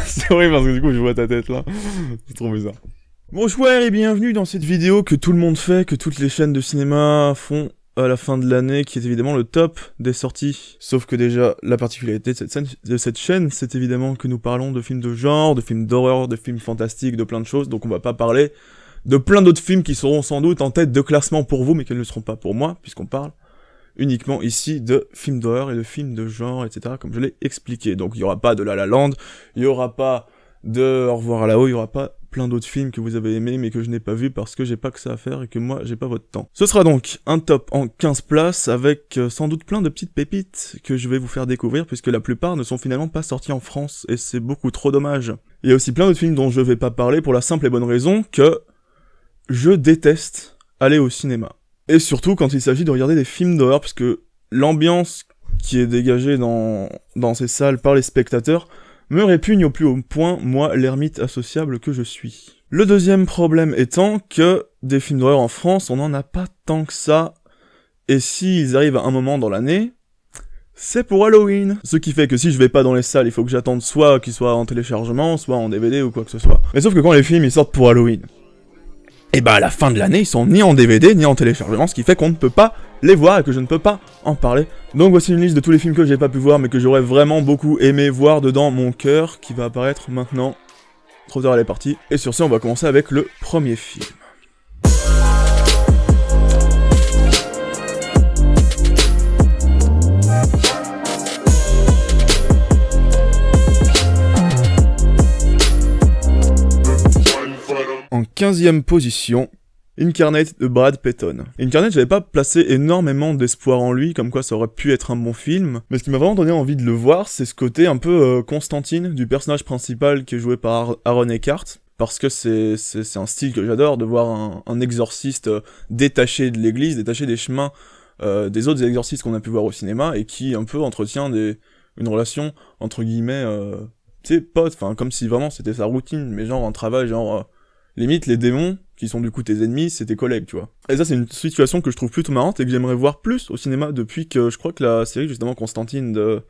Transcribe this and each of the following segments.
C'est horrible parce que du coup je vois ta tête là. C'est trop bizarre. Bonjour et bienvenue dans cette vidéo que tout le monde fait, que toutes les chaînes de cinéma font à la fin de l'année, qui est évidemment le top des sorties. Sauf que déjà, la particularité de cette chaîne, c'est évidemment que nous parlons de films de genre, de films d'horreur, de films fantastiques, de plein de choses, donc on va pas parler de plein d'autres films qui seront sans doute en tête de classement pour vous, mais qui ne le seront pas pour moi, puisqu'on parle uniquement ici de films d'horreur et de films de genre, etc., comme je l'ai expliqué. Donc il y aura pas de La La Land, il y aura pas de Au revoir à la haut, il y aura pas plein d'autres films que vous avez aimés mais que je n'ai pas vus parce que j'ai pas que ça à faire et que moi j'ai pas votre temps. Ce sera donc un top en 15 places avec sans doute plein de petites pépites que je vais vous faire découvrir puisque la plupart ne sont finalement pas sortis en France et c'est beaucoup trop dommage. Il y a aussi plein d'autres films dont je vais pas parler pour la simple et bonne raison que je déteste aller au cinéma. Et surtout quand il s'agit de regarder des films d'horreur puisque l'ambiance qui est dégagée dans ces salles par les spectateurs me répugne au plus haut point, moi, l'ermite associable que je suis. Le deuxième problème étant que des films d'horreur en France, on n'en a pas tant que ça, et s'ils arrivent à un moment dans l'année, c'est pour Halloween. Ce qui fait que si je vais pas dans les salles, il faut que j'attende soit qu'ils soient en téléchargement, soit en DVD ou quoi que ce soit. Mais sauf que quand les films ils sortent pour Halloween, et bah à la fin de l'année, ils sont ni en DVD, ni en téléchargement, ce qui fait qu'on ne peut pas les voir et que je ne peux pas en parler. Donc voici une liste de tous les films que j'ai pas pu voir, mais que j'aurais vraiment beaucoup aimé voir dedans mon cœur, qui va apparaître maintenant. Trop tard elle est partie. Et sur ce, on va commencer avec le premier film. En 15e position, Incarnate de Brad Peyton. Incarnate, j'avais pas placé énormément d'espoir en lui, comme quoi ça aurait pu être un bon film, mais ce qui m'a vraiment donné envie de le voir, c'est ce côté un peu Constantine du personnage principal qui est joué par Aaron Eckhart, parce que c'est un style que j'adore, de voir un exorciste détaché de l'église, détaché des chemins des autres exorcistes qu'on a pu voir au cinéma, et qui un peu entretient une relation, entre guillemets, tu sais, pote, enfin comme si vraiment c'était sa routine, mais genre un travail, genre... limite, les démons, qui sont du coup tes ennemis, c'est tes collègues, tu vois. Et ça, c'est une situation que je trouve plutôt marrante et que j'aimerais voir plus au cinéma depuis que je crois que la série, justement, Constantine de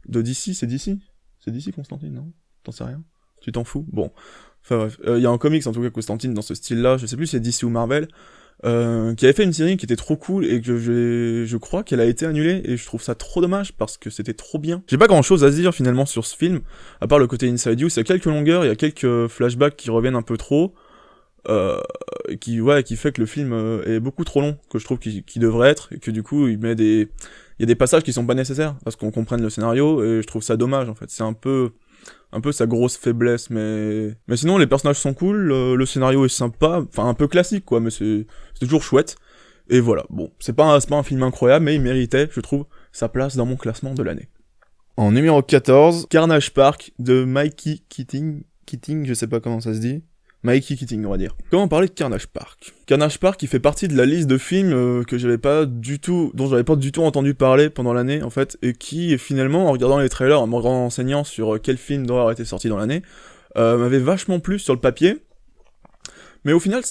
DC, c'est DC? C'est DC, Constantine, non? T'en sais rien? Tu t'en fous? Bon. Enfin bref, y a un comics, en tout cas, Constantine, dans ce style-là, je sais plus si c'est DC ou Marvel, qui avait fait une série qui était trop cool et que je crois qu'elle a été annulée et je trouve ça trop dommage parce que c'était trop bien. J'ai pas grand chose à se dire finalement sur ce film, à part le côté Inside You, c'est quelques longueurs, il y a quelques flashbacks qui reviennent un peu trop, qui fait que le film est beaucoup trop long, que je trouve qu'il devrait être, et que du coup il y a des passages qui sont pas nécessaires, parce qu'on comprenne le scénario, et je trouve ça dommage en fait, c'est un peu sa grosse faiblesse, mais sinon les personnages sont cool, le scénario est sympa, enfin un peu classique quoi, mais c'est toujours chouette, et voilà, bon, c'est pas un film incroyable, mais il méritait, je trouve, sa place dans mon classement de l'année. En numéro 14, Carnage Park de Mikey Keating, je sais pas comment ça se dit, Mikey Keating, on va dire. Comment parler de Carnage Park? Carnage Park, qui fait partie de la liste de films dont j'avais pas du tout entendu parler pendant l'année, en fait, et qui, finalement, en regardant les trailers, en me renseignant sur quel film d'horreur était sorti dans l'année, m'avait vachement plu sur le papier. Mais au final,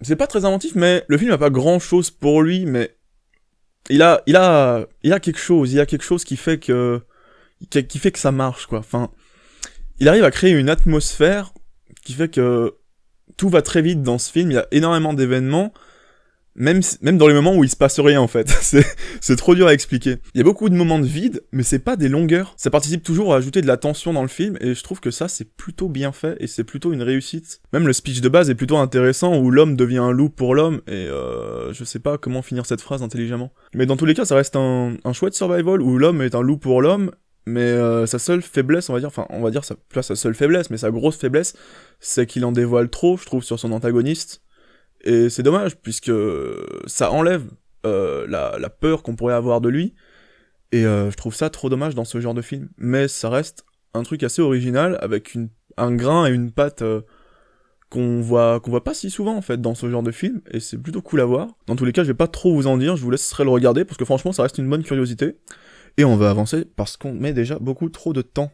c'est pas très inventif, mais le film a pas grand chose pour lui, mais il a quelque chose qui fait que ça marche, quoi. Enfin, il arrive à créer une atmosphère qui fait que tout va très vite dans ce film, il y a énormément d'événements, même dans les moments où il se passe rien en fait, c'est trop dur à expliquer. Il y a beaucoup de moments de vide, mais c'est pas des longueurs, ça participe toujours à ajouter de la tension dans le film, et je trouve que ça c'est plutôt bien fait, et c'est plutôt une réussite. Même le speech de base est plutôt intéressant, où l'homme devient un loup pour l'homme, et je sais pas comment finir cette phrase intelligemment. Mais dans tous les cas, ça reste un chouette survival, où l'homme est un loup pour l'homme, mais sa seule faiblesse, on va dire pas sa seule faiblesse, mais sa grosse faiblesse, c'est qu'il en dévoile trop, je trouve, sur son antagoniste, et c'est dommage, puisque ça enlève la peur qu'on pourrait avoir de lui, et je trouve ça trop dommage dans ce genre de film, mais ça reste un truc assez original, avec un grain et une patte qu'on voit pas si souvent, en fait, dans ce genre de film, et c'est plutôt cool à voir. Dans tous les cas, je vais pas trop vous en dire, je vous laisserai le regarder, parce que franchement, ça reste une bonne curiosité. Et on va avancer parce qu'on met déjà beaucoup trop de temps.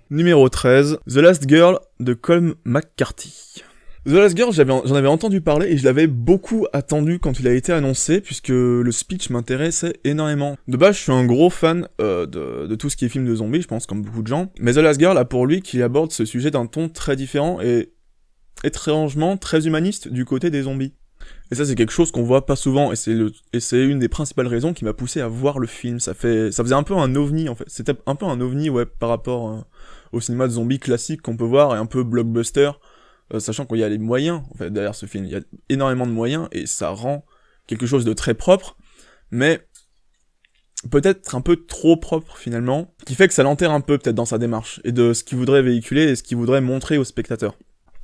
Numéro 13, The Last Girl de Colm McCarthy. The Last Girl, j'en avais entendu parler et je l'avais beaucoup attendu quand il a été annoncé, puisque le speech m'intéressait énormément. De base, je suis un gros fan de tout ce qui est film de zombies, je pense, comme beaucoup de gens. Mais The Last Girl a pour lui qu'il aborde ce sujet d'un ton très différent et étrangement très humaniste du côté des zombies. Et ça, c'est quelque chose qu'on voit pas souvent, et c'est une des principales raisons qui m'a poussé à voir le film. Ça faisait un peu un ovni, en fait. C'était un peu un ovni, ouais, par rapport au cinéma de zombies classique qu'on peut voir, et un peu blockbuster. Sachant qu'il y a les moyens, en fait, derrière ce film, il y a énormément de moyens, et ça rend quelque chose de très propre, mais peut-être un peu trop propre, finalement, qui fait que ça l'enterre un peu, peut-être, dans sa démarche, et de ce qu'il voudrait véhiculer, et ce qu'il voudrait montrer aux spectateurs.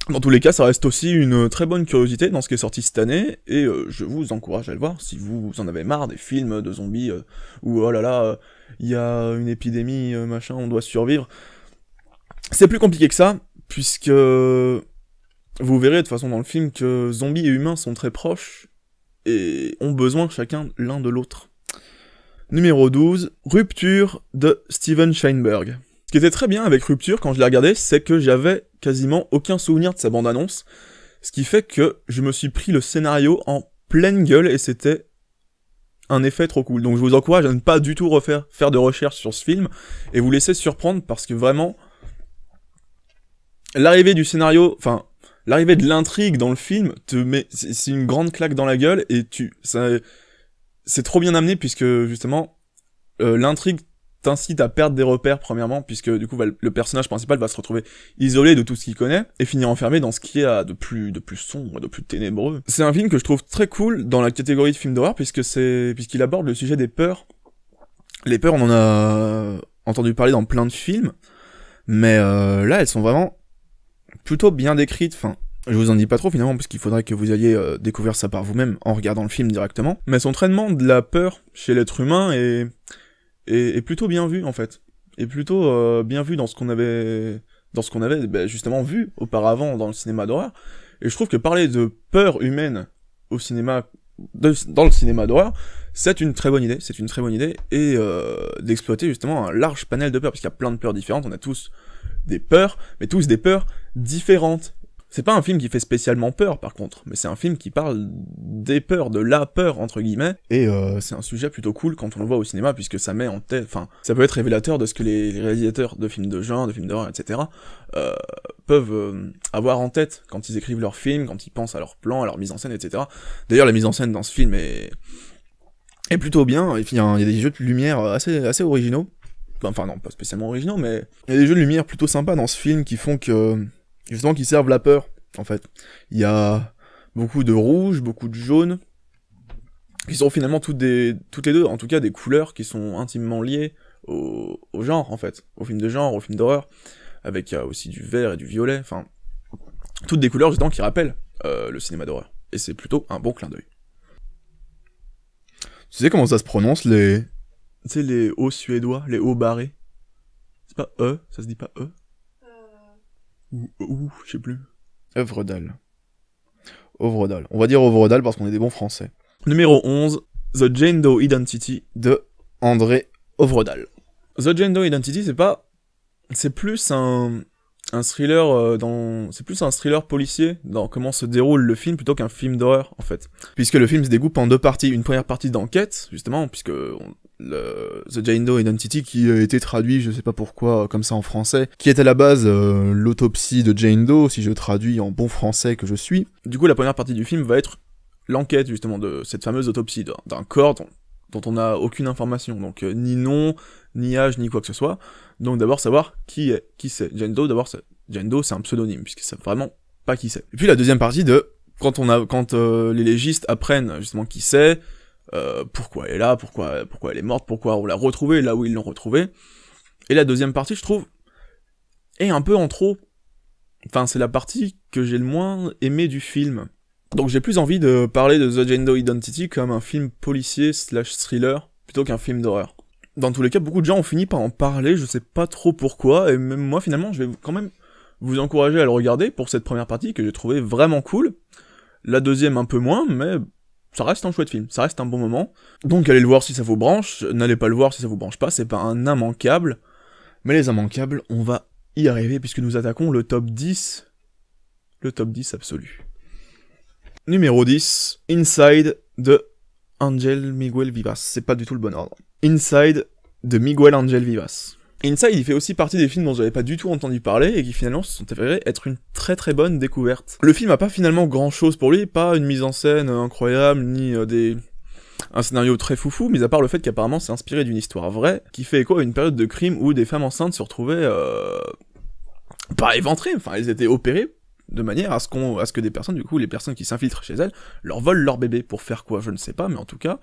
Dans tous les cas, ça reste aussi une très bonne curiosité dans ce qui est sorti cette année, et je vous encourage à le voir, si vous en avez marre des films de zombies, où, oh là là, il y a une épidémie, machin, on doit survivre. C'est plus compliqué que ça, puisque vous verrez de toute façon dans le film que zombies et humains sont très proches et ont besoin chacun l'un de l'autre. Numéro 12, Rupture de Steven Spielberg. Ce qui était très bien avec Rupture quand je l'ai regardé, c'est que j'avais quasiment aucun souvenir de sa bande-annonce, ce qui fait que je me suis pris le scénario en pleine gueule et c'était un effet trop cool. Donc je vous encourage à ne pas du tout faire de recherche sur ce film et vous laisser surprendre parce que vraiment l'arrivée du scénario, enfin l'arrivée de l'intrigue dans le film c'est une grande claque dans la gueule et c'est trop bien amené puisque justement l'intrigue t'incite à perdre des repères premièrement puisque du coup le personnage principal va se retrouver isolé de tout ce qu'il connaît et finir enfermé dans ce qui est de plus sombre, de plus ténébreux. C'est un film que je trouve très cool dans la catégorie de film d'horreur puisqu'il aborde le sujet des peurs. Les peurs, on en a entendu parler dans plein de films, mais là elles sont vraiment plutôt bien décrite, enfin, je vous en dis pas trop finalement, parce qu'il faudrait que vous alliez découvrir ça par vous-même en regardant le film directement, mais son traitement de la peur chez l'être humain est plutôt bien vu en fait, et plutôt bien vu dans ce qu'on avait justement vu auparavant dans le cinéma d'horreur, et je trouve que parler de peur humaine au cinéma, dans le cinéma d'horreur, c'est une très bonne idée, et d'exploiter justement un large panel de peurs, parce qu'il y a plein de peurs différentes, on a tous des peurs, mais tous des peurs différentes. C'est pas un film qui fait spécialement peur, par contre, mais c'est un film qui parle des peurs, de la peur, entre guillemets, et c'est un sujet plutôt cool quand on le voit au cinéma, puisque ça met en tête, enfin, ça peut être révélateur de ce que les réalisateurs de films de genre, de films d'horreur, etc., peuvent avoir en tête quand ils écrivent leurs films, quand ils pensent à leur plan, à leur mise en scène, etc. D'ailleurs, la mise en scène dans ce film est plutôt bien, et puis il y a des jeux de lumière assez originaux, enfin non, pas spécialement originaux, mais il y a des jeux de lumière plutôt sympas dans ce film qui font que, justement, qui servent la peur, en fait. Il y a beaucoup de rouge, beaucoup de jaune, qui sont finalement toutes les deux, en tout cas, des couleurs qui sont intimement liées au genre, en fait. Au film de genre, au film d'horreur, avec aussi du vert et du violet, enfin, toutes des couleurs, justement, qui rappellent le cinéma d'horreur. Et c'est plutôt un bon clin d'œil. Tu sais comment ça se prononce, tu sais, les O suédois, les O barrés? C'est pas E, ça se dit pas E? Ou, je sais plus. Œuvredal. On va dire Œuvredal parce qu'on est des bons français. Numéro 11, The Jane Doe Identity de André Œuvredal. The Jane Doe Identity, c'est plus un thriller c'est plus un thriller policier dans comment se déroule le film plutôt qu'un film d'horreur en fait. Puisque le film se découpe en deux parties, une première partie d'enquête justement puisque The Jane Doe Identity qui a été traduit, je sais pas pourquoi, comme ça en français, qui est à la base l'autopsie de Jane Doe, si je traduis en bon français que je suis. Du coup, la première partie du film va être l'enquête justement de cette fameuse autopsie d'un corps dont on n'a aucune information, donc ni nom, ni âge, ni quoi que ce soit. Donc d'abord savoir qui c'est. Jane Doe c'est un pseudonyme, puisque c'est vraiment pas qui c'est. Et puis la deuxième partie quand les légistes apprennent justement qui c'est, pourquoi elle est là, pourquoi elle est morte, pourquoi on l'a retrouvée là où ils l'ont retrouvée. Et la deuxième partie, je trouve, est un peu en trop. Enfin, c'est la partie que j'ai le moins aimé du film. Donc j'ai plus envie de parler de The Jane Doe Identity comme un film policier / thriller, plutôt qu'un film d'horreur. Dans tous les cas, beaucoup de gens ont fini par en parler, je sais pas trop pourquoi, et même moi finalement, je vais quand même vous encourager à le regarder pour cette première partie que j'ai trouvé vraiment cool. La deuxième un peu moins, mais ça reste un chouette film, ça reste un bon moment. Donc allez le voir si ça vous branche, n'allez pas le voir si ça vous branche pas, c'est pas un immanquable. Mais les immanquables, on va y arriver puisque nous attaquons le top 10 le top 10 absolu. Numéro 10, Inside de Angel Miguel Vivas. C'est pas du tout le bon ordre. Inside de Miguel Angel Vivas. Inside, il fait aussi partie des films dont j'avais pas du tout entendu parler et qui finalement se sont avérés être une très très bonne découverte. Le film a pas finalement grand chose pour lui, pas une mise en scène incroyable, ni un scénario très foufou, mis à part le fait qu'apparemment c'est inspiré d'une histoire vraie, qui fait écho à une période de crime où des femmes enceintes se retrouvaient pas éventrées, enfin elles étaient opérées de manière à ce que des personnes, du coup les personnes qui s'infiltrent chez elles, leur volent leur bébé. Pour faire quoi, je ne sais pas, mais en tout cas,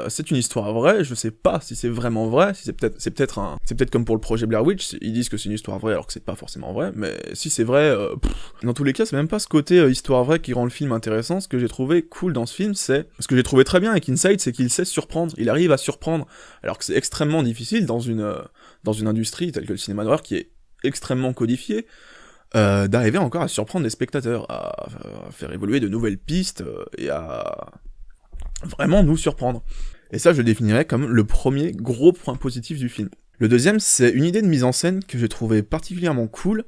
c'est une histoire vraie, je sais pas si c'est vraiment vrai, si c'est peut-être comme pour le projet Blair Witch, ils disent que c'est une histoire vraie alors que c'est pas forcément vrai, mais si c'est vrai, dans tous les cas, c'est même pas ce côté histoire vraie qui rend le film intéressant. Ce que j'ai trouvé cool dans ce film, ce que j'ai trouvé très bien avec Inside, c'est qu'il sait surprendre, il arrive à surprendre, alors que c'est extrêmement difficile dans une industrie telle que le cinéma d'horreur qui est extrêmement codifiée, d'arriver encore à surprendre les spectateurs, à faire évoluer de nouvelles pistes, et à vraiment nous surprendre. Et ça, je le définirais comme le premier gros point positif du film. Le deuxième, c'est une idée de mise en scène que j'ai trouvé particulièrement cool,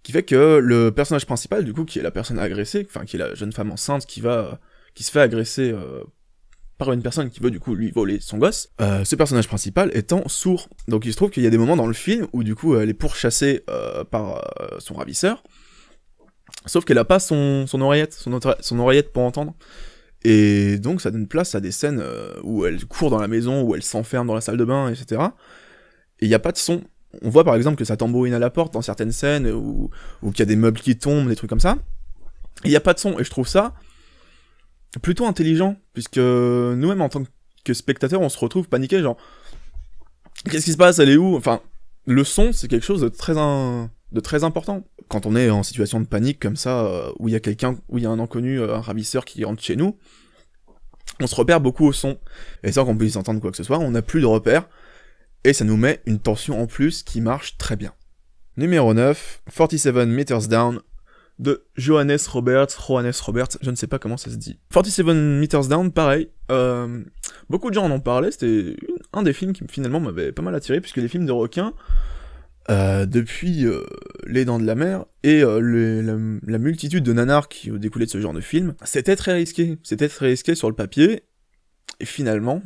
qui fait que le personnage principal, du coup, qui est la personne agressée, enfin, qui est la jeune femme enceinte qui se fait agresser par une personne qui veut, du coup, lui voler son gosse, ce personnage principal étant sourd. Donc il se trouve qu'il y a des moments dans le film où, du coup, elle est pourchassée par son ravisseur, sauf qu'elle a pas son oreillette pour entendre. Et donc ça donne place à des scènes où elle court dans la maison, où elle s'enferme dans la salle de bain, etc. Et il n'y a pas de son. On voit par exemple que ça tambourine à la porte dans certaines scènes, ou qu'il y a des meubles qui tombent, des trucs comme ça. Et il n'y a pas de son, et je trouve ça plutôt intelligent, puisque nous-mêmes en tant que spectateurs, on se retrouve paniqués, genre qu'est-ce qui se passe, elle est où? Enfin, le son, c'est quelque chose de très important. Quand on est en situation de panique comme ça, où il y a un inconnu, un ravisseur qui rentre chez nous, on se repère beaucoup au son. Et sans qu'on puisse entendre quoi que ce soit, on n'a plus de repères, et ça nous met une tension en plus qui marche très bien. Numéro 9, 47 Meters Down, de Johannes Roberts, je ne sais pas comment ça se dit. 47 Meters Down, pareil, beaucoup de gens en ont parlé, c'était un des films qui finalement m'avait pas mal attiré, puisque les films de requins, depuis Les Dents de la Mer et la multitude de nanars qui découlaient de ce genre de film, c'était très risqué sur le papier, et finalement,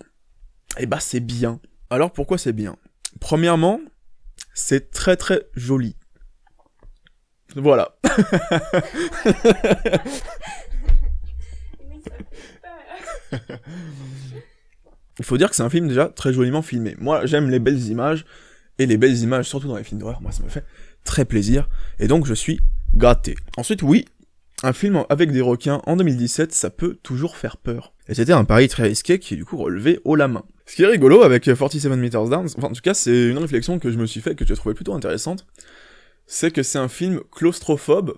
c'est bien. Alors pourquoi c'est bien? Premièrement, c'est très très joli. Voilà. Il faut dire que c'est un film déjà très joliment filmé. Moi, j'aime les belles images, et les belles images, surtout dans les films d'horreur, moi ça me fait très plaisir, et donc je suis gâté. Ensuite, oui, un film avec des requins en 2017, ça peut toujours faire peur. Et c'était un pari très risqué qui est du coup relevé haut la main. Ce qui est rigolo avec 47 Meters Down, enfin en tout cas c'est une réflexion que je me suis fait, que j'ai trouvé plutôt intéressante, c'est que c'est un film claustrophobe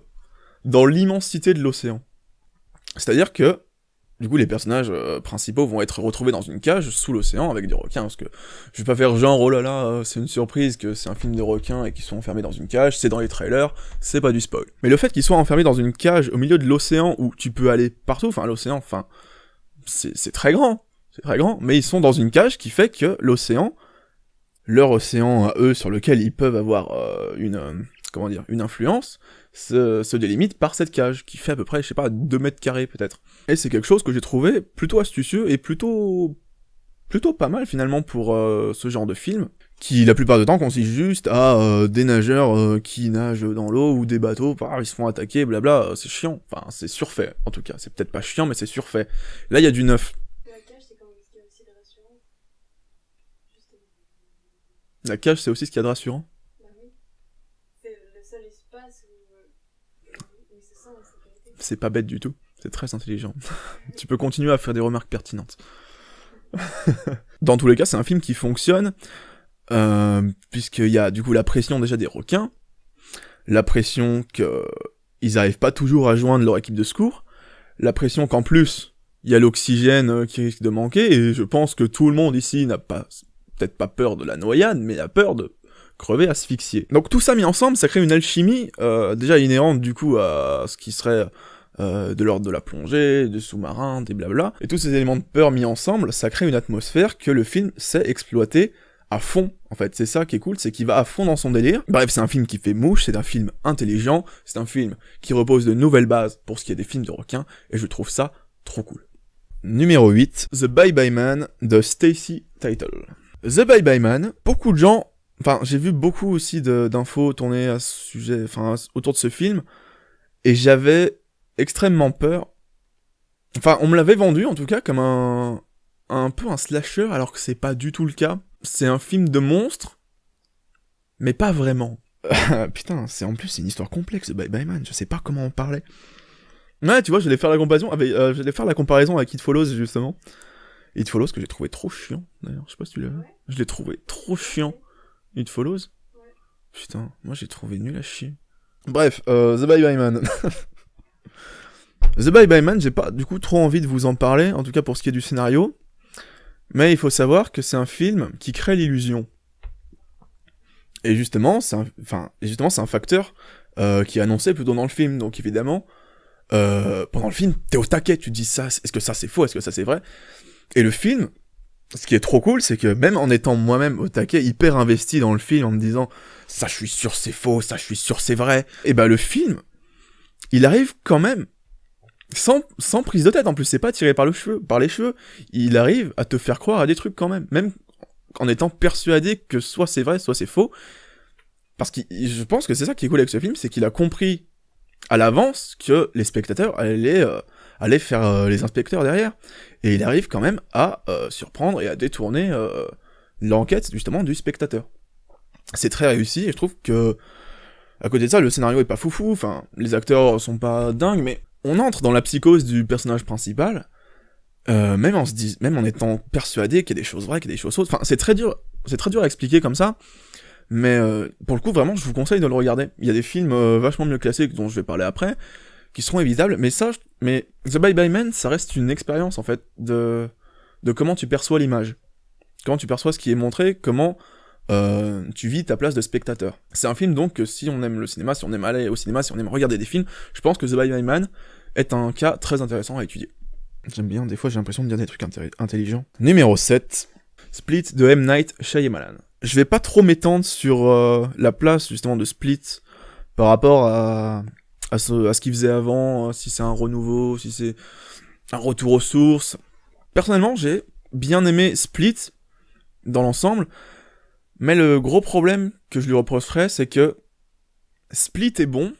dans l'immensité de l'océan. C'est-à-dire que, du coup, les personnages principaux vont être retrouvés dans une cage sous l'océan avec des requins, parce que je vais pas faire genre, oh là là, c'est une surprise que c'est un film de requins et qu'ils sont enfermés dans une cage, c'est dans les trailers, c'est pas du spoil. Mais le fait qu'ils soient enfermés dans une cage au milieu de l'océan où tu peux aller partout, enfin l'océan, c'est très grand, mais ils sont dans une cage qui fait que l'océan, leur océan à eux sur lequel ils peuvent avoir une influence, se délimite par cette cage, qui fait à peu près, 2 mètres carrés peut-être. Et c'est quelque chose que j'ai trouvé plutôt astucieux et plutôt pas mal finalement pour ce genre de film, qui la plupart du temps consiste juste à des nageurs qui nagent dans l'eau, ou des bateaux, ils se font attaquer, blabla, c'est chiant, enfin c'est surfait en tout cas, c'est peut-être pas chiant mais c'est surfait. Là il y a du neuf. La cage c'est aussi ce qu'il y a de rassurant. C'est pas bête du tout, c'est très intelligent. Tu peux continuer à faire des remarques pertinentes. Dans tous les cas, c'est un film qui fonctionne, puisqu'il y a du coup la pression déjà des requins, la pression qu'ils arrivent pas toujours à joindre leur équipe de secours, la pression qu'en plus, il y a l'oxygène qui risque de manquer, et je pense que tout le monde ici n'a peut-être pas peur de la noyade, mais a peur de crever asphyxié. Donc tout ça mis ensemble, ça crée une alchimie déjà inhérente du coup à ce qui serait de l'ordre de la plongée, des sous-marins, des blabla, et tous ces éléments de peur mis ensemble, ça crée une atmosphère que le film sait exploiter à fond, en fait. C'est ça qui est cool, c'est qu'il va à fond dans son délire. Bref, c'est un film qui fait mouche, c'est un film intelligent, c'est un film qui repose de nouvelles bases pour ce qui est des films de requins, et je trouve ça trop cool. Numéro 8, The Bye Bye Man de Stacy Title. The Bye Bye Man, beaucoup de gens... Enfin, j'ai vu beaucoup aussi d'infos tourner à ce sujet, enfin, autour de ce film, et j'avais extrêmement peur. Enfin, on me l'avait vendu, en tout cas, comme un peu un slasher, alors que c'est pas du tout le cas. C'est un film de monstre, mais pas vraiment. Putain, c'est une histoire complexe, Bye Bye Man, je sais pas comment en parler. Ouais, tu vois, j'allais faire la comparaison avec It Follows, justement. It Follows, que j'ai trouvé trop chiant, d'ailleurs, je sais pas si tu l'as vu. Je l'ai trouvé trop chiant. It Follows. Putain, moi j'ai trouvé nul à chier. Bref, The Bye Bye Man. The Bye Bye Man, j'ai pas du coup trop envie de vous en parler, en tout cas pour ce qui est du scénario. Mais il faut savoir que c'est un film qui crée l'illusion. Et justement, c'est un facteur qui est annoncé plutôt dans le film. Donc évidemment, pendant le film, t'es au taquet, tu te dis ça, est-ce que ça c'est faux, est-ce que ça c'est vrai? Et le film, ce qui est trop cool, c'est que même en étant moi-même au taquet, hyper investi dans le film, en me disant ça je suis sûr c'est faux, ça je suis sûr c'est vrai, et bah le film, il arrive quand même sans prise de tête, en plus c'est pas tiré par les cheveux, il arrive à te faire croire à des trucs quand même en étant persuadé que soit c'est vrai, soit c'est faux, parce que je pense que c'est ça qui est cool avec ce film, c'est qu'il a compris à l'avance que les spectateurs allaient faire les inspecteurs derrière, et il arrive quand même à surprendre et à détourner l'enquête justement du spectateur. C'est très réussi, et je trouve que à côté de ça, le scénario est pas foufou, enfin, les acteurs sont pas dingues, mais on entre dans la psychose du personnage principal, même en étant persuadé qu'il y a des choses vraies, qu'il y a des choses fausses. Enfin, c'est très dur à expliquer comme ça, mais pour le coup, vraiment, je vous conseille de le regarder. Il y a des films vachement mieux classés dont je vais parler après, qui seront évitables, mais The Bye Bye Man, ça reste une expérience en fait de comment tu perçois l'image, comment tu perçois ce qui est montré, comment tu vis ta place de spectateur. C'est un film donc que si on aime le cinéma, si on aime aller au cinéma, si on aime regarder des films, je pense que The Bye Bye Man est un cas très intéressant à étudier. J'aime bien, des fois j'ai l'impression de dire des trucs intelligents. Numéro 7, Split de M. Night Shyamalan. Je vais pas trop m'étendre sur la place justement de Split par rapport à ce qu'il faisait avant, si c'est un renouveau, si c'est un retour aux sources. Personnellement, j'ai bien aimé Split dans l'ensemble, mais le gros problème que je lui reprocherais, c'est que Split est bon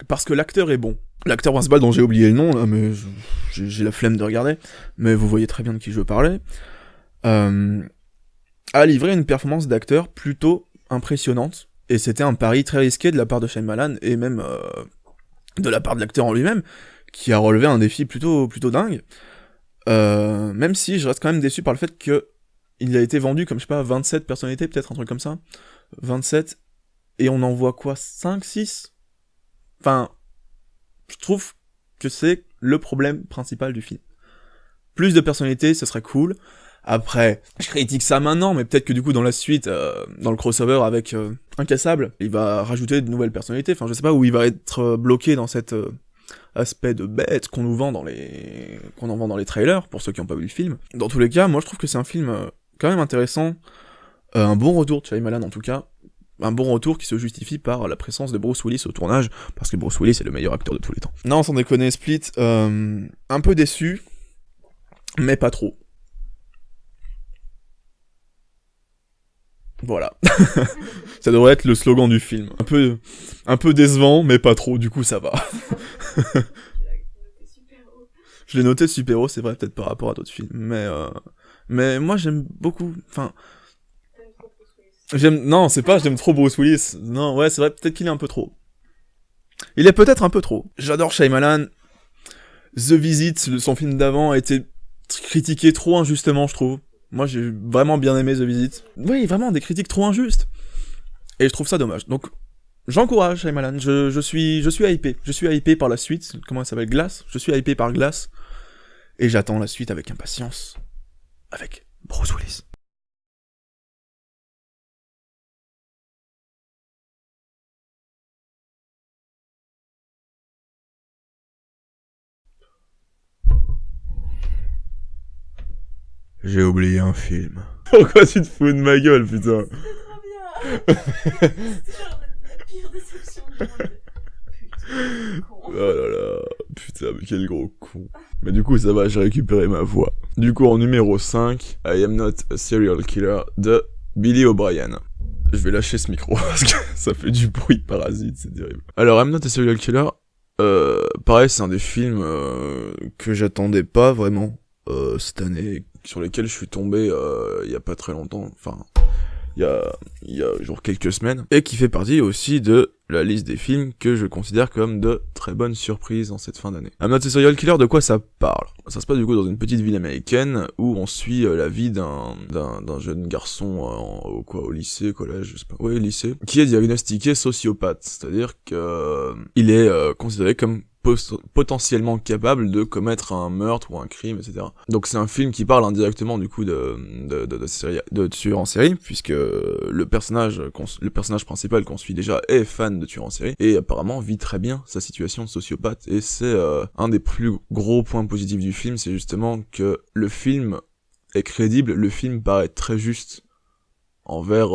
parce que l'acteur est bon. L'acteur principal dont j'ai oublié le nom, là, mais j'ai la flemme de regarder, mais vous voyez très bien de qui je veux parler, a livré une performance d'acteur plutôt impressionnante, et c'était un pari très risqué de la part de Shyamalan, et même de la part de l'acteur en lui-même, qui a relevé un défi plutôt dingue, même si je reste quand même déçu par le fait que il a été vendu comme, je sais pas, 27 personnalités, peut-être un truc comme ça, 27, et on en voit quoi, 5, 6 ? Enfin, je trouve que c'est le problème principal du film. Plus de personnalités, ce serait cool. Après, je critique ça maintenant, mais peut-être que du coup, dans la suite, dans le crossover avec Incassable, il va rajouter de nouvelles personnalités, enfin, je sais pas, où il va être bloqué dans cet aspect de bête qu'on nous vend dans les trailers, pour ceux qui n'ont pas vu le film. Dans tous les cas, moi, je trouve que c'est un film quand même intéressant, un bon retour de Shyamalan en tout cas, un bon retour qui se justifie par la présence de Bruce Willis au tournage, parce que Bruce Willis est le meilleur acteur de tous les temps. Non, sans déconner, Split, un peu déçu, mais pas trop. Voilà. Ça devrait être le slogan du film. Un peu décevant, mais pas trop, du coup ça va. Je l'ai noté super haut, c'est vrai, peut-être par rapport à d'autres films, mais moi j'aime beaucoup, enfin... Non, c'est pas j'aime trop Bruce Willis, non, ouais, c'est vrai, peut-être qu'il est un peu trop. Il est peut-être un peu trop. J'adore Shyamalan. The Visit, son film d'avant, a été critiqué trop injustement, je trouve. Moi, j'ai vraiment bien aimé The Visit. Oui, vraiment, des critiques trop injustes. Et je trouve ça dommage. Donc, j'encourage Shyamalan, je suis hypé. Je suis hypé par la suite, comment elle s'appelle, Glass. Je suis hypé par Glass. Et j'attends la suite avec impatience. Avec Bruce Willis. J'ai oublié un film. Pourquoi tu te fous de ma gueule, putain? C'était trop bien. C'était genre la pire déception du monde. Putain, con. Oh là là, putain, mais quel gros con. Mais du coup, ça va, j'ai récupéré ma voix. Du coup, en numéro 5, I Am Not a Serial Killer de Billy O'Brien. Je vais lâcher ce micro, parce que ça fait du bruit parasite, c'est terrible. Alors, I Am Not a Serial Killer, pareil, c'est un des films que j'attendais pas vraiment cette année, sur lesquels je suis tombé il y a pas très longtemps, enfin... il y a genre quelques semaines, et qui fait partie aussi de la liste des films que je considère comme de très bonnes surprises en cette fin d'année. I'm Not a Serial Killer, de quoi ça parle? Ça se passe du coup dans une petite ville américaine où on suit la vie d'un jeune garçon au lycée, collège, je sais pas, ouais, lycée, qui est diagnostiqué sociopathe, c'est-à-dire que il est considéré comme potentiellement capable de commettre un meurtre ou un crime, etc. Donc c'est un film qui parle indirectement du coup de tueur en série, puisque le personnage principal qu'on suit déjà est fan de tueur en série, et apparemment vit très bien sa situation de sociopathe, et c'est un des plus gros points positifs du film, c'est justement que le film est crédible, le film paraît très juste envers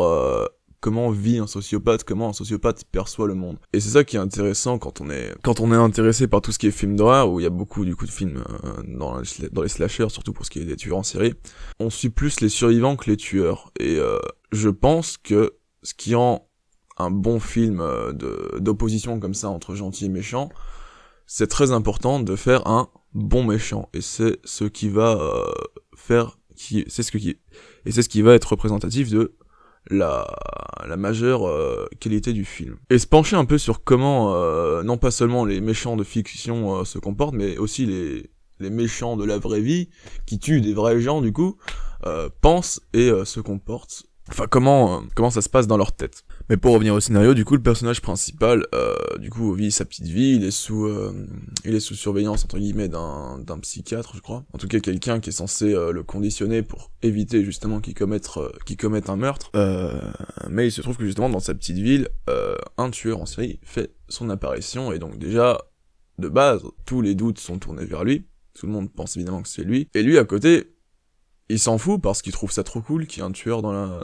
comment vit un sociopathe, comment un sociopathe perçoit le monde. Et c'est ça qui est intéressant quand on est intéressé par tout ce qui est film d'horreur, où il y a beaucoup du coup de films dans les slashers, surtout pour ce qui est des tueurs en série. On suit plus les survivants que les tueurs. Et je pense que ce qui rend un bon film d'opposition comme ça entre gentil et méchant, c'est très important de faire un bon méchant. Et c'est ce qui va c'est ce qui va être représentatif de la majeure qualité du film. Et se pencher un peu sur comment, non pas seulement les méchants de fiction se comportent, mais aussi les méchants de la vraie vie, qui tuent des vrais gens du coup, pensent et se comportent. Enfin, comment ça se passe dans leur tête. Mais pour revenir au scénario, du coup, le personnage principal, du coup, vit sa petite vie, il est sous surveillance, entre guillemets, d'un psychiatre, je crois. En tout cas, quelqu'un qui est censé le conditionner pour éviter, justement, qu'il commette un meurtre. Mais il se trouve que, justement, dans sa petite ville, un tueur en série fait son apparition, et donc, déjà, de base, tous les doutes sont tournés vers lui. Tout le monde pense évidemment que c'est lui. Et lui, à côté, il s'en fout parce qu'il trouve ça trop cool qu'il y ait un tueur dans la...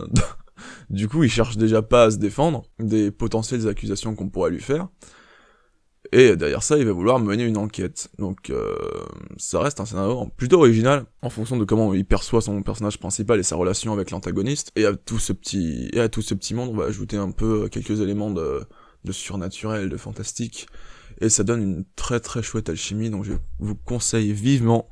Du coup, il cherche déjà pas à se défendre des potentielles accusations qu'on pourrait lui faire. Et derrière ça, il va vouloir mener une enquête. Donc, ça reste un scénario plutôt original, en fonction de comment il perçoit son personnage principal et sa relation avec l'antagoniste. Et à tout ce petit monde, on va ajouter un peu quelques éléments de surnaturel, de fantastique. Et ça donne une très très chouette alchimie, donc je vous conseille vivement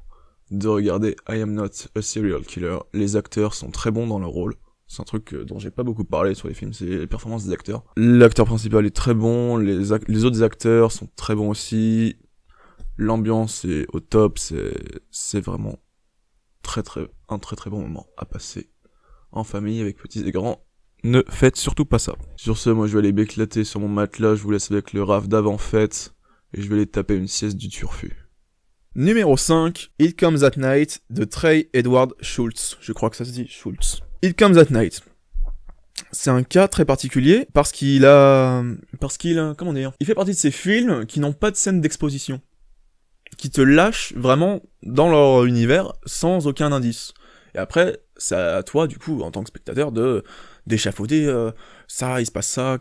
de regarder I Am Not a Serial Killer. Les acteurs sont très bons dans leur rôle. C'est un truc dont j'ai pas beaucoup parlé sur les films, c'est les performances des acteurs. L'acteur principal est très bon, les autres acteurs sont très bons aussi. L'ambiance est au top, c'est vraiment un très très bon moment à passer en famille avec petits et grands. Ne faites surtout pas ça. Sur ce, moi je vais aller m'éclater sur mon matelas, je vous laisse avec le raf d'avant-fête, et je vais aller taper une sieste du turfu. Numéro 5, It Comes at Night de Trey Edward Schultz. Je crois que ça se dit Schultz. It Comes at Night. C'est un cas très particulier parce qu'il a, comment dire, il fait partie de ces films qui n'ont pas de scène d'exposition, qui te lâchent vraiment dans leur univers sans aucun indice. Et après, c'est à toi, du coup, en tant que spectateur, d'échafauder ça, il se passe ça,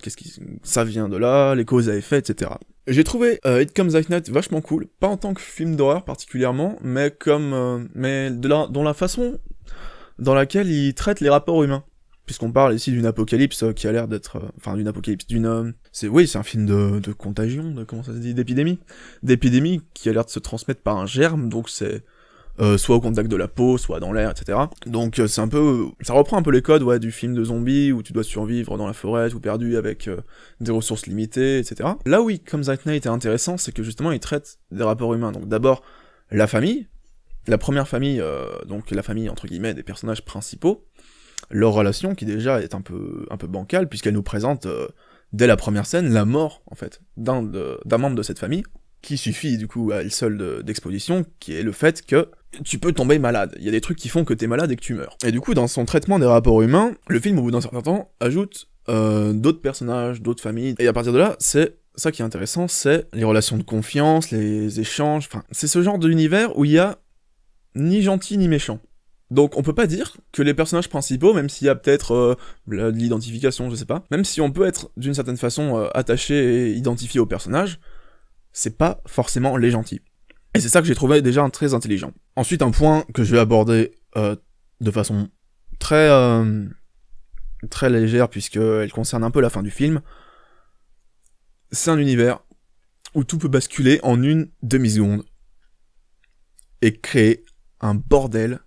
ça vient de là, les causes à effet, etc. J'ai trouvé It Comes at Night vachement cool, pas en tant que film d'horreur particulièrement, mais dans la façon dans laquelle il traite les rapports humains. Puisqu'on parle ici d'une apocalypse qui a l'air d'être... c'est un film de contagion, comment ça se dit, d'épidémie qui a l'air de se transmettre par un germe, donc c'est soit au contact de la peau, soit dans l'air, etc. Donc ça reprend un peu les codes du film de zombies, où tu dois survivre dans la forêt, tout perdu, avec des ressources limitées, etc. Là où It Comes at Night est intéressant, c'est que justement il traite des rapports humains. Donc d'abord, la famille, la première famille, donc la famille entre guillemets des personnages principaux, leur relation qui déjà est un peu bancale, puisqu'elle nous présente dès la première scène la mort en fait d'un membre de cette famille, qui suffit du coup à elle seule d'exposition, qui est le fait que tu peux tomber malade. Il y a des trucs qui font que t'es malade et que tu meurs. Et du coup, dans son traitement des rapports humains, le film au bout d'un certain temps ajoute d'autres personnages, d'autres familles, et à partir de là, c'est ça qui est intéressant, c'est les relations de confiance, les échanges, enfin, c'est ce genre d'univers où il y a ni gentil ni méchant. Donc on peut pas dire que les personnages principaux, même s'il y a peut-être de l'identification, je sais pas, même si on peut être d'une certaine façon attaché et identifié aux personnages, c'est pas forcément les gentils. Et c'est ça que j'ai trouvé déjà très intelligent. Ensuite, un point que je vais aborder de façon très légère, puisqu'elle concerne un peu la fin du film, c'est un univers où tout peut basculer en une demi-seconde et créer un bordel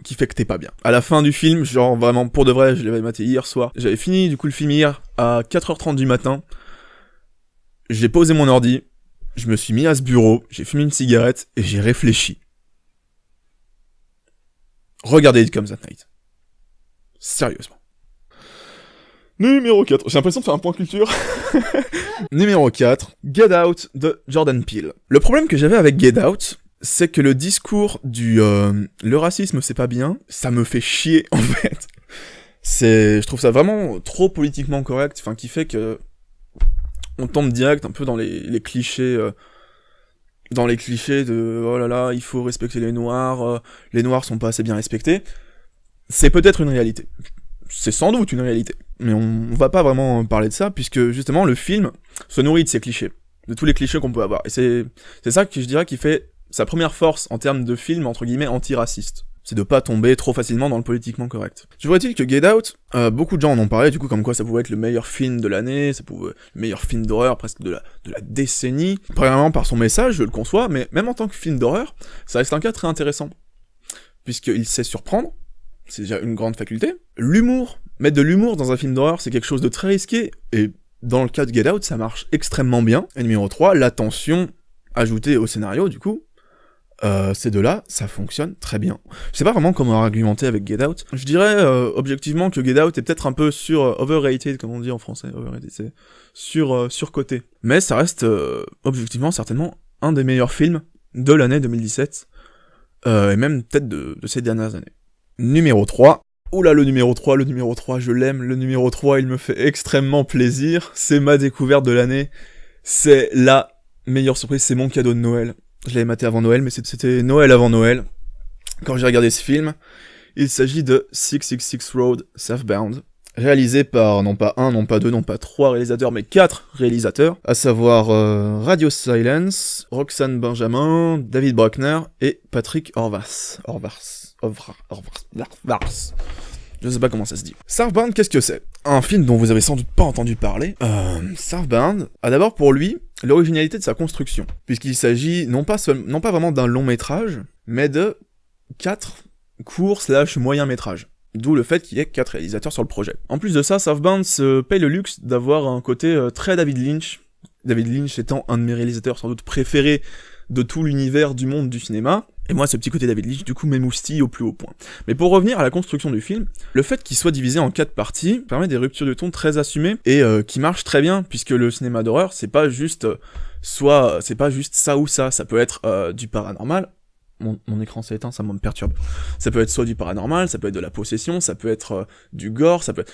qui fait que t'es pas bien. À la fin du film, genre vraiment pour de vrai, je l'avais maté hier soir, j'avais fini du coup le film hier à 4h30 du matin, j'ai posé mon ordi, je me suis mis à ce bureau, j'ai fumé une cigarette et j'ai réfléchi. Regardez It Comes at Night. Sérieusement. Numéro 4, j'ai l'impression de faire un point culture. Numéro 4, Get Out de Jordan Peele. Le problème que j'avais avec Get Out, c'est que le discours du le racisme c'est pas bien, ça me fait chier en fait. Je trouve ça vraiment trop politiquement correct, enfin qui fait que on tombe direct un peu dans les clichés de oh là là, il faut respecter les noirs sont pas assez bien respectés. C'est peut-être une réalité. C'est sans doute une réalité. Mais on va pas vraiment parler de ça, puisque justement le film se nourrit de ces clichés, de tous les clichés qu'on peut avoir. Et c'est ça que je dirais qui fait sa première force en termes de film, entre guillemets, antiraciste. C'est de pas tomber trop facilement dans le politiquement correct. Toujours-il que Get Out, beaucoup de gens en ont parlé, du coup, comme quoi ça pouvait être le meilleur film de l'année, ça pouvait être le meilleur film d'horreur presque de la décennie. Premièrement, par son message, je le conçois, mais même en tant que film d'horreur, ça reste un cas très intéressant. Puisqu'il sait surprendre, c'est déjà une grande faculté. L'humour, mettre de l'humour dans un film d'horreur, c'est quelque chose de très risqué, et dans le cas de Get Out, ça marche extrêmement bien. Et numéro 3, la tension ajoutée au scénario, du coup, ces deux-là, ça fonctionne très bien. Je sais pas vraiment comment argumenter avec Get Out. Je dirais objectivement que Get Out est peut-être un peu overrated, comme on dit en français. Overrated, c'est surcoté. Mais ça reste objectivement certainement un des meilleurs films de l'année 2017, et même peut-être de ces dernières années. Numéro 3. Oula, le numéro 3, je l'aime. Le numéro 3, il me fait extrêmement plaisir. C'est ma découverte de l'année. C'est la meilleure surprise, c'est mon cadeau de Noël. Je l'avais maté avant Noël, mais c'était Noël avant Noël, quand j'ai regardé ce film. Il s'agit de 666 Road Southbound, réalisé par non pas un, non pas deux, non pas trois réalisateurs, mais 4 réalisateurs, à savoir Radio Silence, Roxane Benjamin, David Bruckner et Patrick Horvath. Je sais pas comment ça se dit. Southbound, qu'est-ce que c'est ? Un film dont vous avez sans doute pas entendu parler. Southbound a d'abord pour lui l'originalité de sa construction, puisqu'il s'agit non pas vraiment d'un long métrage, mais de 4 courts / moyen métrages. D'où le fait qu'il y ait 4 réalisateurs sur le projet. En plus de ça, Southbound se paye le luxe d'avoir un côté très David Lynch. David Lynch étant un de mes réalisateurs sans doute préférés de tout l'univers du monde du cinéma. Et moi, ce petit côté David Lynch, du coup, m'émoustille au plus haut point. Mais pour revenir à la construction du film, le fait qu'il soit divisé en 4 parties permet des ruptures de ton très assumées et qui marchent très bien, puisque le cinéma d'horreur, c'est pas juste ça ou ça. Ça peut être du paranormal. Mon écran s'est éteint, ça me perturbe. Ça peut être soit du paranormal, ça peut être de la possession, ça peut être du gore, ça peut être...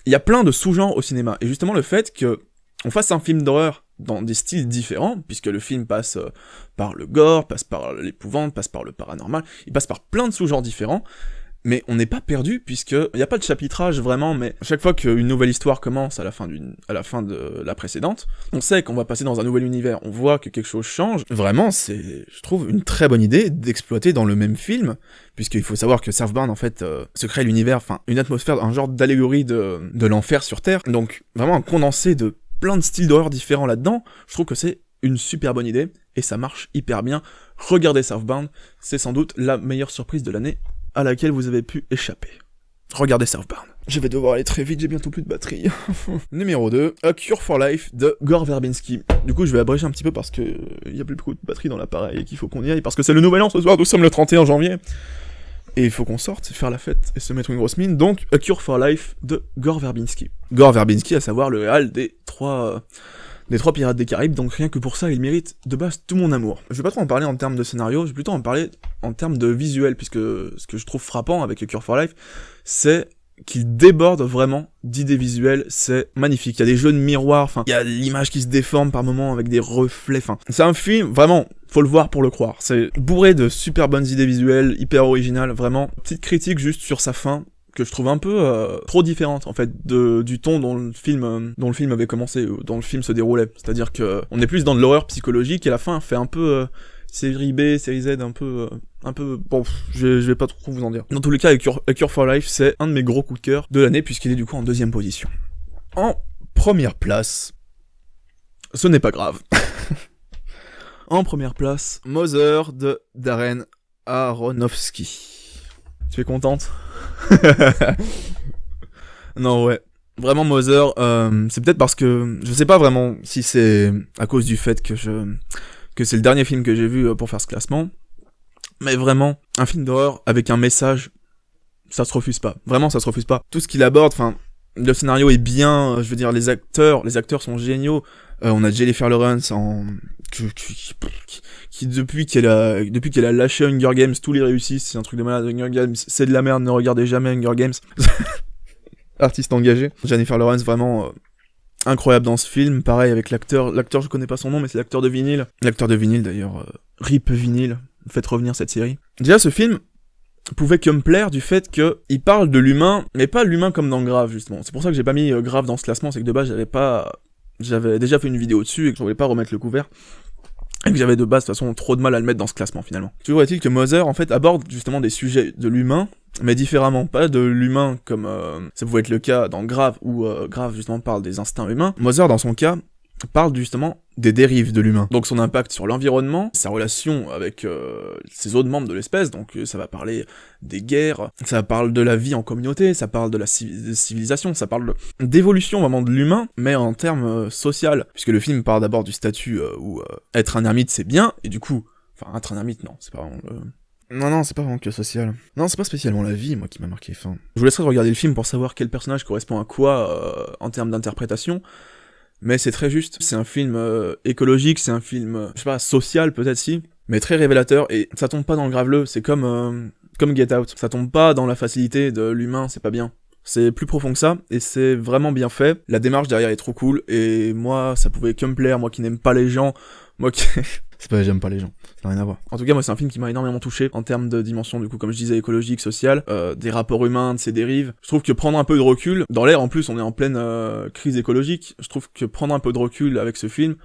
Il y a plein de sous-genres au cinéma. Et justement, le fait que on fasse un film d'horreur dans des styles différents, puisque le film passe par le gore, passe par l'épouvante, passe par le paranormal, il passe par plein de sous-genres différents, mais on n'est pas perdu, puisqu'il n'y a pas de chapitrage vraiment, mais à chaque fois qu'une nouvelle histoire commence à la fin de la précédente, on sait qu'on va passer dans un nouvel univers, on voit que quelque chose change. Vraiment, c'est, je trouve, une très bonne idée d'exploiter dans le même film, puisqu'il faut savoir que Southbound, en fait, se crée l'univers, enfin, une atmosphère, un genre d'allégorie de l'enfer sur Terre, donc vraiment un condensé de plein de styles d'horreur différents là-dedans, je trouve que c'est une super bonne idée, et ça marche hyper bien. Regardez Southbound, c'est sans doute la meilleure surprise de l'année à laquelle vous avez pu échapper. Regardez Southbound. Je vais devoir aller très vite, j'ai bientôt plus de batterie. Numéro 2, A Cure for Life de Gore Verbinski. Du coup, je vais abréger un petit peu parce que il y a plus beaucoup de batterie dans l'appareil et qu'il faut qu'on y aille, parce que c'est le nouvel an ce soir, nous sommes le 31 janvier. Et il faut qu'on sorte, faire la fête et se mettre une grosse mine, donc A Cure for Life de Gore Verbinski. Gore Verbinski, à savoir le réal des trois Pirates des Caraïbes, donc rien que pour ça, il mérite de base tout mon amour. Je vais pas trop en parler en termes de scénario, je vais plutôt en parler en termes de visuel, puisque ce que je trouve frappant avec A Cure for Life, c'est qu'il déborde vraiment d'idées visuelles, c'est magnifique. Il y a des jeux de miroirs, enfin, il y a l'image qui se déforme par moments avec des reflets, enfin. C'est un film, vraiment, faut le voir pour le croire. C'est bourré de super bonnes idées visuelles, hyper originales, vraiment. Petite critique juste sur sa fin, que je trouve un peu trop différente, en fait, du ton dont le film avait commencé, ou dont le film se déroulait. C'est-à-dire que on est plus dans de l'horreur psychologique, et la fin fait un peu série B, série Z, un peu, bon, je vais pas trop vous en dire. Dans tous les cas, A Cure for Life, c'est un de mes gros coups de cœur de l'année, puisqu'il est du coup en 2e position. En première place, ce n'est pas grave. En première place, Mother de Darren Aronofsky. Tu es contente? Non, ouais. Vraiment, Mother, c'est peut-être parce que... Je sais pas vraiment si c'est à cause du fait que c'est le dernier film que j'ai vu pour faire ce classement. Mais vraiment, un film d'horreur avec un message, ça se refuse pas. Vraiment, ça se refuse pas. Tout ce qu'il aborde, enfin, le scénario est bien, je veux dire, les acteurs sont géniaux. On a Jennifer Lawrence qui depuis qu'elle a lâché Hunger Games, tous les réussissent, c'est un truc de malade. Hunger Games, c'est de la merde, ne regardez jamais Hunger Games. Artiste engagé. Jennifer Lawrence, vraiment incroyable dans ce film. Pareil avec l'acteur, je connais pas son nom, mais c'est l'acteur de Vinyl. L'acteur de Vinyl d'ailleurs, RIP Vinyl, faites revenir cette série. Déjà, ce film pouvait que me plaire du fait qu'il parle de l'humain, mais pas l'humain comme dans Grave, justement. C'est pour ça que j'ai pas mis Grave dans ce classement, c'est que de base, j'avais déjà fait une vidéo dessus et que je voulais pas remettre le couvert. Et que j'avais de base, de toute façon, trop de mal à le mettre dans ce classement, finalement. Toujours est-il que Mother, en fait, aborde justement des sujets de l'humain, mais différemment. Pas de l'humain comme ça pouvait être le cas dans Grave, où Grave, justement, parle des instincts humains. Mother, dans son cas, parle justement des dérives de l'humain. Donc son impact sur l'environnement, sa relation avec ses autres membres de l'espèce, donc ça va parler des guerres, ça parle de la vie en communauté, ça parle de la civilisation, ça parle d'évolution vraiment de l'humain, mais en termes social, puisque le film parle d'abord du statut où être un ermite c'est bien, et du coup, enfin être un ermite non, c'est pas vraiment le... Non, c'est pas vraiment que social. Non, c'est pas spécialement la vie, moi, qui m'a marqué. Enfin, je vous laisserai regarder le film pour savoir quel personnage correspond à quoi en termes d'interprétation. Mais c'est très juste, c'est un film écologique, c'est un film, je sais pas, social peut-être si, mais très révélateur, et ça tombe pas dans le graveleux, c'est comme Get Out, ça tombe pas dans la facilité de l'humain, c'est pas bien. C'est plus profond que ça, et c'est vraiment bien fait, la démarche derrière est trop cool, et moi, ça pouvait que me plaire, moi qui n'aime pas les gens, moi qui... C'est pas j'aime pas les gens, ça n'a rien à voir. En tout cas, moi c'est un film qui m'a énormément touché, en termes de dimension, du coup, comme je disais, écologique, sociale, des rapports humains, de ses dérives. Je trouve que prendre un peu de recul, dans l'air en plus, on est en pleine crise écologique, je trouve que prendre un peu de recul avec ce film,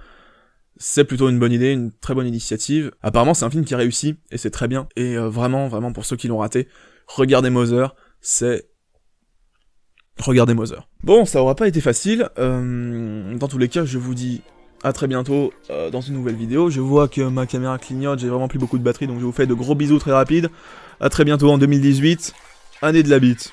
c'est plutôt une bonne idée, une très bonne initiative. Apparemment c'est un film qui réussit, et c'est très bien, et vraiment, pour ceux qui l'ont raté, regardez Mother, regardez Mother. Bon, ça aura pas été facile, dans tous les cas, je vous dis... à très bientôt dans une nouvelle vidéo. Je vois que ma caméra clignote, j'ai vraiment plus beaucoup de batterie, donc je vous fais de gros bisous très rapides. À très bientôt en 2018, année de la bite.